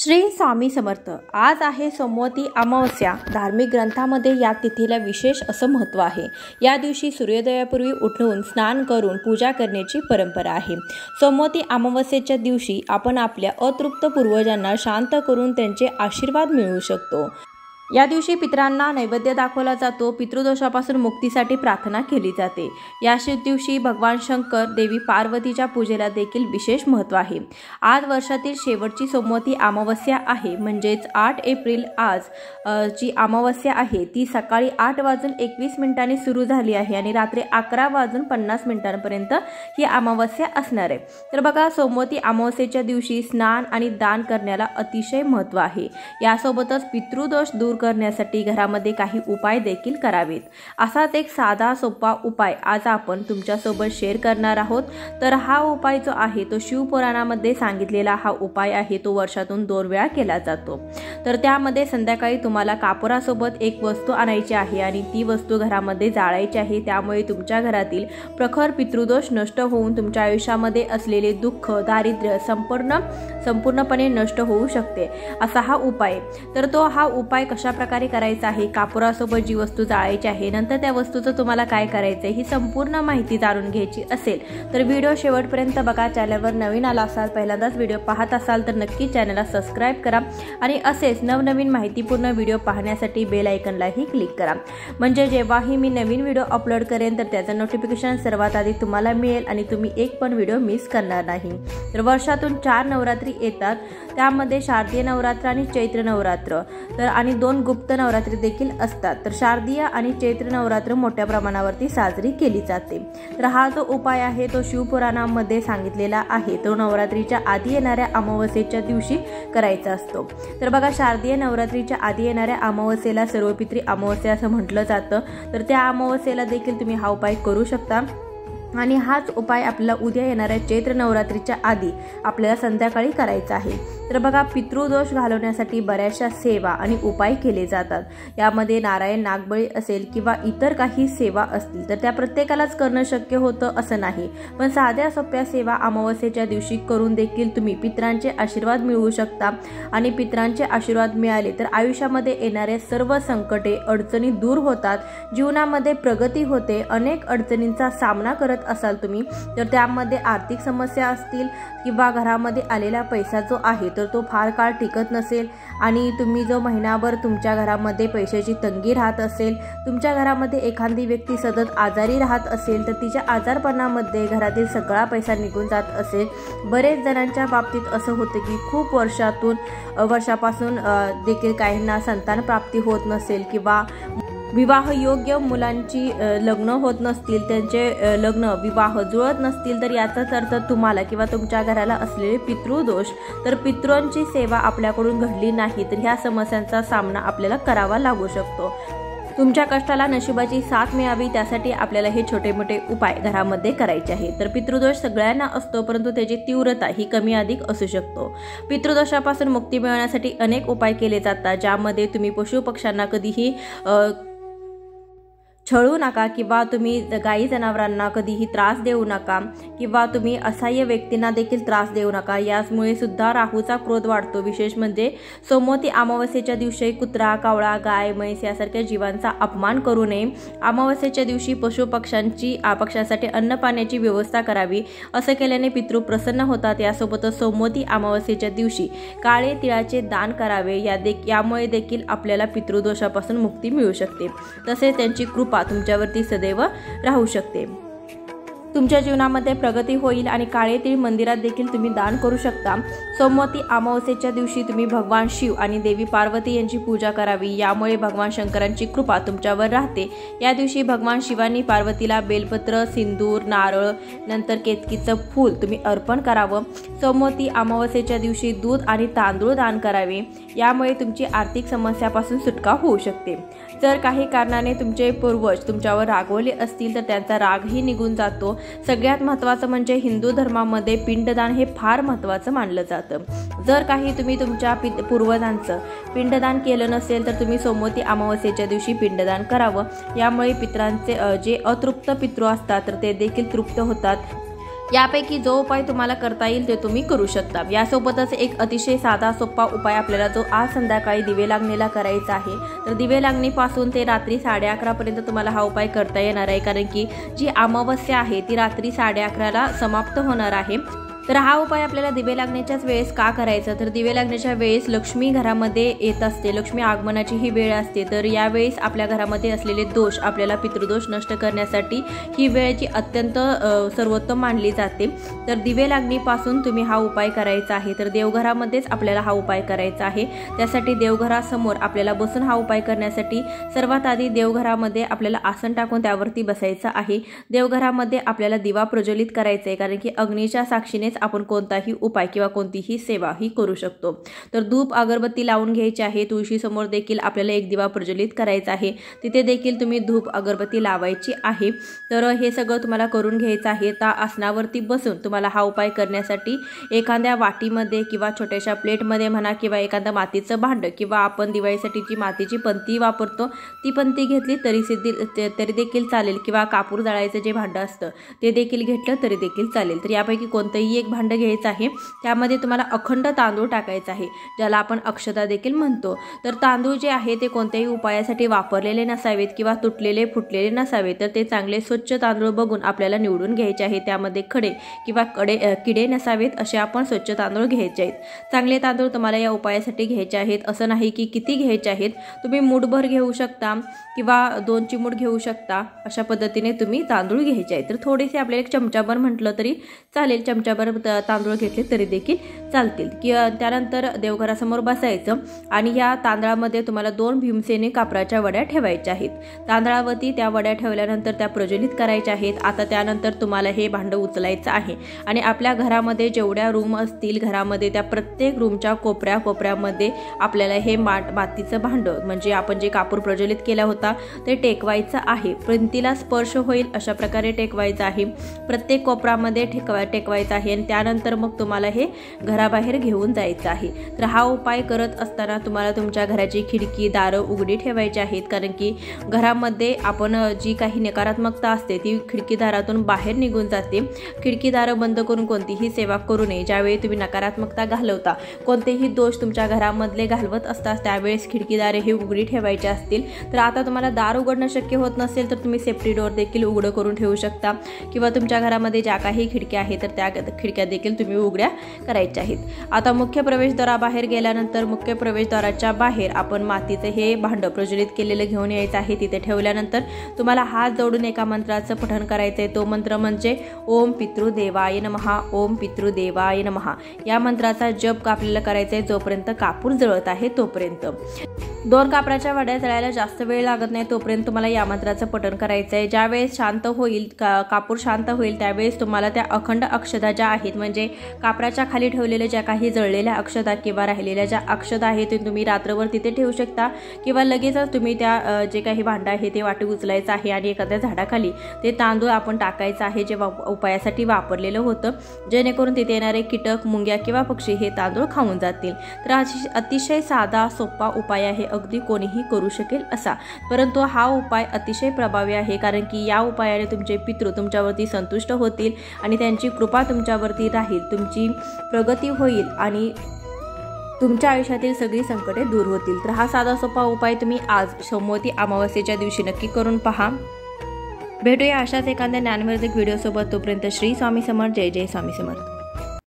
श्री स्वामी समर्थ। आज आहे सोमवती अमावस्या। धार्मिक ग्रंथामध्ये या तिथीला विशेष असं महत्त्व आहे। या दिवशी सूर्योदयापूर्वी उठून स्नान करून पूजा करण्याची परंपरा आहे। सोमवती अमावस्येच्या दिवशी आपण आपल्या अतृप्त पूर्वजांना शांत करून त्यांचे आशीर्वाद मिळवू शकतो। या दिवशी पितरांना नैवेद्य दाखवला जातो। पितृदोषापासून मुक्तीसाठी प्रार्थना केली जाते। या दिवशी भगवान शंकर, देवी पार्वतीच्या पूजेला देखील विशेष महत्त्व आहे। आज वर्षातील शेवटची सोमवती अमावस्या आहे, म्हणजेच 8 एप्रिल आज जी अमावस्या आहे ती सकाळी 8:21 सुरू झाली आहे आणि रात्री 11:50 ही अमावस्या असणार आहे। तर बघा, सोमवती अमावस्येच्या दिवशी स्नान आणि दान करण्याला अतिशय महत्त्व आहे। यासोबतच पितृदोष दूर करण्यासाठी घरामध्ये काही उपाय देखील करावेत। असाच एक साधा सोपा उपाय आज आपण तुमच्यासोबत शेअर करणार आहोत। तर हा उपाय जो आहे तो शिवपुराणामध्ये सांगितलेला हा उपाय आहे। तो वर्षातून 2 वेळा केला जातो। तर त्यामध्ये संध्याकाळी तुम्हाला कापुरासोबत एक वस्तू आणायची आहे आणि ती वस्तू घरामध्ये जाळायची आहे। त्यामुळे तुमच्या घरातील प्रखर पितृदोष नष्ट होऊन तुमच्या आयुष्यामध्ये असलेले दुःख, दारिद्र्य संपूर्णपणे नष्ट होऊ शकते। असा हा उपाय। तर तो हा उपाय कशा प्रकारे करायचा आहे, कापुरासोबत जी वस्तू जाळायची आहे, नंतर त्या वस्तूचं तुम्हाला काय करायचं ही संपूर्ण माहिती जाणून घ्यायची असेल तर व्हिडिओ शेवटपर्यंत बघा। चॅनलवर नवीन आला असाल, पहिल्यांदाच व्हिडिओ पाहत असाल तर नक्की चॅनलला सबस्क्राइब करा आणि असेच नवनवीन माहितीपूर्ण व्हिडिओ पाहण्यासाठी बेल आयकॉनलाही क्लिक करा, म्हणजे जेव्हाही मी नवीन व्हिडिओ अपलोड करेन तर त्याचं नोटिफिकेशन सर्वात आधी तुम्हाला मिळेल आणि तुम्ही एक पण व्हिडिओ मिस करणार नाही। तर वर्षातून 4 नवरात्री येतात, त्यामध्ये शारदीय नवरात्र आणि चैत्र नवरात्र तर आणि 2 गुप्त नवरात्री देखील असतात। तर शारदीय आणि चैत्र नवरात्र मोठ्या प्रमाणावरती साजरी केली जाते। तर हा जो उपाय आहे तो शिवपुराणामध्ये सांगितलेला आहे। तो नवरात्रीच्या आधी येणाऱ्या अमावस्येच्या दिवशी करायचा असतो। तर बघा, शारदीय नवरात्रीच्या आधी येणाऱ्या अमावस्येला सर्वपित्री अमावस्या असं म्हटलं जातं। तर त्या अमावस्येला देखील तुम्ही हा उपाय करू शकता आणि हाच उपाय आपल्याला उद्या येणाऱ्या चैत्र नवरात्रीच्या आधी आपल्याला संध्याकाळी करायचा आहे। तर बघा, पितृदोष घालवण्यासाठी बऱ्याचशा सेवा आणि उपाय केले जातात। यामध्ये नारायण नागबळी असेल किंवा इतर काही सेवा असतील तर त्या प्रत्येकालाच करणं शक्य होतं असं नाही, पण साध्या सोप्या सेवा अमावस्येच्या दिवशी करून देखील तुम्ही पितरांचे आशीर्वाद मिळवू शकता आणि पितरांचे आशीर्वाद मिळाले तर आयुष्यामध्ये येणारे सर्व संकटे, अडचणी दूर होतात, जीवनामध्ये प्रगती होते। अनेक अडचणींचा सामना करत असाल तुम्ही तर त्यामध्ये आर्थिक समस्या असतील किंवा घरामध्ये आलेला पैसा जो आहे तर तो फार काळ टिकत नसेल आणि तुम्ही जो महिनाभर तुमच्या घरामध्ये पैशाची तंगी राहत असेल, तुमच्या घरामध्ये एखादी व्यक्ती सतत आजारी राहत असेल तर तिच्या आजारपणामध्ये घरातील सगळा पैसा निघून जात असेल। बरेच जणांच्या बाबतीत असं होतं की खूप वर्षापासून देखील काहींना संतान प्राप्ती होत नसेल किंवा विवाह योग्य मुलांची लग्न होत नसतील, त्यांचे लग्न विवाह जुळत नसतील तर याचाच अर्थ तुम्हाला किंवा तुमच्या घराला असलेले पितृदोष, तर पितरांची सेवा आपल्याकडून घडली नाही तर ह्या समस्यांचा सामना आपल्याला करावा लागू शकतो। तुमच्या कष्टाला नशिबाची साथ मिळावी त्यासाठी आपल्याला हे छोटे मोठे उपाय घरामध्ये करायचे आहे। तर पितृदोष सगळ्यांना असतो, परंतु त्याची तीव्रता ही कमी अधिक असू शकतो। पितृदोषापासून मुक्ती मिळवण्यासाठी अनेक उपाय केले जातात, ज्यामध्ये तुम्ही पशुपक्ष्यांना कधीही छळू नका किंवा तुम्ही गाई जनावरांना कधीही त्रास देऊ नका किंवा तुम्ही असहाय्य व्यक्तींना देखील त्रास देऊ नका। यामुळे सुद्धा राहूचा क्रोध वाढतो। विशेष म्हणजे सोमवती अमावस्येच्या दिवशी कुत्रा, कावळा, गाय, म्हैस यासारख्या जीवांचा अपमान करू नये। अमावस्येच्या दिवशी पक्षांसाठी अन्न पाण्याची व्यवस्था करावी। असं केल्याने पितृ प्रसन्न होतात। यासोबतच सोमवती अमावस्येच्या दिवशी काळे तिळाचे दान करावे। यामुळे देखील आपल्याला पितृदोषापासून मुक्ती मिळू शकते, तसेच त्यांची कृपा तुमच्यावरती सदैव राहू शकते। तुमच्या जीवनामध्ये प्रगती होईल आणि काळे तीळ मंदिरात देखील तुम्ही दान करू शकता। सोमवती अमावस्येच्या दिवशी तुम्ही भगवान शिव आणि देवी पार्वती यांची पूजा करावी। यामुळे भगवान शंकरांची कृपा तुमच्यावर राहते। या दिवशी भगवान शिवानी पार्वतीला बेलपत्र, सिंदूर, नारळ, नंतर केतकीचं फूल तुम्ही अर्पण करावं। सोमवती अमावस्येच्या दिवशी दूध आणि तांदूळ दान करावे। यामुळे तुमची आर्थिक समस्यापासून सुटका होऊ शकते। जर काही कारणाने तुमचे पूर्वज तुमच्यावर रागवले असतील तर त्यांचा रागही निघून जातो। सगळ्यात महत्त्वाचं म्हणजे हिंदू धर्मामध्ये पिंडदान हे फार महत्त्वाचं मानलं जातं। जर काही तुम्ही तुमच्या पूर्वजांचं पिंडदान केलं नसेल तर तुम्ही सोमवती अमावस्येच्या दिवशी पिंडदान करावं। यामुळे पितरांचे जे अतृप्त पितृ असतात तर ते देखील तृप्त होतात। यापैकी जो उपाय तुम्हाला करता येईल ते तुम्ही करू शकता। यासोबतच एक अतिशय साधा सोपा उपाय आपल्याला जो आज संध्याकाळी दिवे लागणीला करायचा आहे, तर दिवे लागणीपासून ते रात्री 11:30 पर्यंत तुम्हाला हा उपाय करता येणार आहे, कारण की जी अमावस्या आहे ती रात्री 11:30ला समाप्त होणार आहे। तर हा उपाय आपल्याला दिवे लागण्याच्याच वेळेस का करायचा, तर दिवे लागण्याच्या वेळेस लक्ष्मी घरामध्ये येत असते, लक्ष्मी आगमनाची ही वेळ असते। तर यावेळेस आपल्या घरामध्ये असलेले दोष, आपल्याला पितृदोष नष्ट करण्यासाठी ही वेळ जी अत्यंत सर्वोत्तम मानली जाते। तर दिवे लागणीपासून तुम्ही हा उपाय करायचा आहे। तर देवघरामध्येच आपल्याला हा उपाय करायचा आहे। त्यासाठी देवघरासमोर आपल्याला बसून हा उपाय करण्यासाठी सर्वात आधी देवघरामध्ये आपल्याला आसन टाकून त्यावरती बसायचं आहे। देवघरामध्ये आपल्याला दिवा प्रज्वलित करायचा आहे, कारण की अग्नीच्या साक्षीने आपण कोणताही उपाय किंवा कोणतीही सेवा ही करू शकतो। तर धूप अगरबत्ती लावून घ्यायची आहे। तुळशी समोर देखील आपल्याला एक दिवा प्रज्वलित करायचा आहे, तिथे देखील तुम्ही धूप अगरबत्ती लावायची आहे। तर हे सगळं तुम्हाला करून घ्यायचं आहे। त्या आसनावरती बसून तुम्हाला हा उपाय करण्यासाठी एखाद्या वाटीमध्ये किंवा छोट्याशा प्लेटमध्ये म्हणा, किंवा एखादं मातीचं भांड, किंवा आपण दिवाळीसाठी जी मातीची पंती वापरतो ती पंती घेतली तरी देखील चालेल, किंवा कापूर जाळायचं जे भांड असतं ते देखील घेतलं तरी देखील चालेल। तर यापैकी कोणतंही एक भांड घ्यायचं आहे। त्यामध्ये तुम्हाला अखंड तांदूळ टाकायचा आहे, ज्याला आपण अक्षता देखील म्हणतो। तर तांदूळ जे आहे ते कोणत्याही उपायासाठी वापरलेले नसावेत किंवा तुटलेले फुटलेले नसावेत, तर ते चांगले स्वच्छ तांदूळ बघून आपल्याला निवडून घ्यायचे आहे। त्यामध्ये खडे किंवा किडे नसावेत असे आपण स्वच्छ तांदूळ घ्यायचे आहेत। चांगले तांदूळ तुम्हाला या उपायासाठी घ्यायचे आहेत, असं नाही की किती घ्यायचे आहेत, तुम्ही मूठभर घेऊ शकता किंवा 2 चिमूट घेऊ शकता, अशा पद्धतीने तुम्ही तांदूळ घ्यायचे आहेत। तर थोडेसे आपल्याला एक चमचाभर म्हटलं तरी चालेल, चमचाभर तांदूळ घेतले तरी देखील चालतील। त्यानंतर देवघरासमोर बसायचं आणि या तांदळामध्ये तुम्हाला 2 भीमसेनी कापराच्या वड्या ठेवायच्या आहेत। तांदळावरती त्या वड्या ठेवल्यानंतर त्या प्रज्वलित करायच्या आहेत। आता त्यानंतर तुम्हाला हे भांड उचलायचं आहे आणि आपल्या घरामध्ये जेवढ्या रूम असतील घरामध्ये, त्या प्रत्येक रूमच्या कोपऱ्यामध्ये आपल्याला हे मातीचं भांड, म्हणजे आपण जे कापूर प्रज्वलित केला होता ते टेकवायचं आहे। पंतीला स्पर्श होईल अशा प्रकारे टेकवायचं आहे, प्रत्येक कोपऱ्यामध्ये टेकवायचं आहे। आणि त्यानंतर मग तुम्हाला हे घराबाहेर घेऊन जायचं आहे। तर हा उपाय करत असताना तुम्हाला तुमच्या घराची खिडकी दारं उघडी ठेवायची आहेत, कारण की घरामध्ये आपण जी काही नकारात्मकता असते ती खिडकी दारातून बाहेर निघून जाते। खिडकी दारं बंद करून कोणतीही सेवा करू नये। ज्यावेळी तुम्ही नकारात्मकता घालवता, कोणतेही दोष तुमच्या घरामधले घालवत असतात, त्यावेळेस खिडकी दारे हे उघडी ठेवायचे असतील। तर आता तुम्हाला दार उघडणं शक्य होत नसेल तर तुम्ही सेफ्टी डोअर देखील उघडं करून ठेवू शकता, किंवा तुमच्या घरामध्ये ज्या काही खिडक्या आहेत तर त्या खिडक्या देखील तुम्ही उघड्या करायच्या आहेत। आता मुख्य प्रवेशद्वाराबाहेर गेल्यानंतर मुख्य प्रवेशद्वाराच्या बाहेर आपण मातीचे हे भांड प्रज्वलित केलेलं घेऊन यायचं आहे। तिथे ठेवल्यानंतर तुम्हाला हात जोडून एका मंत्राचं पठण करायचं आहे। तो मंत्र म्हणजे ओम पितृदेवाय नमः, ओम पितृदेवाय नमः। या मंत्राचा जप आपल्याला करायचा आहे जोपर्यंत कापूर जळत आहे तोपर्यंत। 2 कापराच्या वड्या जळायला जास्त वेळ लागत नाही तोपर्यंत तुम्हाला या मंत्राचं पठण करायचं आहे। ज्यावेळेस शांत होईल, कापूर शांत होईल, त्यावेळेस तुम्हाला त्या अखंड अक्षता ज्या आहेत, म्हणजे कापराच्या खाली ठेवलेल्या ज्या काही जळलेल्या अक्षता किंवा राहिलेल्या ज्या अक्षता आहेत ते तुम्ही रात्रभर तिथे ठेवू शकता, किंवा लगेचच तुम्ही त्या जे काही भांड आहे ते वाटी उचलायचं आहे आणि एखाद्या झाडाखाली ते तांदूळ आपण टाकायचं आहे जे उपायासाठी वापरलेलं होतं, जेणेकरून तिथे येणारे कीटक, मुंग्या किंवा पक्षी हे तांदूळ खाऊन जातील। तर अतिशय साधा सोपा उपाय आहे, अगदी कोणीही करू शकेल असा, परंतु हा उपाय अतिशय प्रभावी आहे, कारण की या उपायाने तुमचे पितृ तुमच्यावरती संतुष्ट होतील आणि त्यांची कृपा तुमच्यावरती राहील, तुमची प्रगती होईल आणि तुमच्या आयुष्यातील सगळी संकटे दूर होतील। तर हा साधा सोपा उपाय तुम्ही आज सोमवती अमावस्येच्या दिवशी नक्की करून पहा। भेटूया अशाच एखाद्या ज्ञानवर्धक व्हिडिओसोबत, तोपर्यंत श्री स्वामी समर्थ, जय जय स्वामी समर्थ।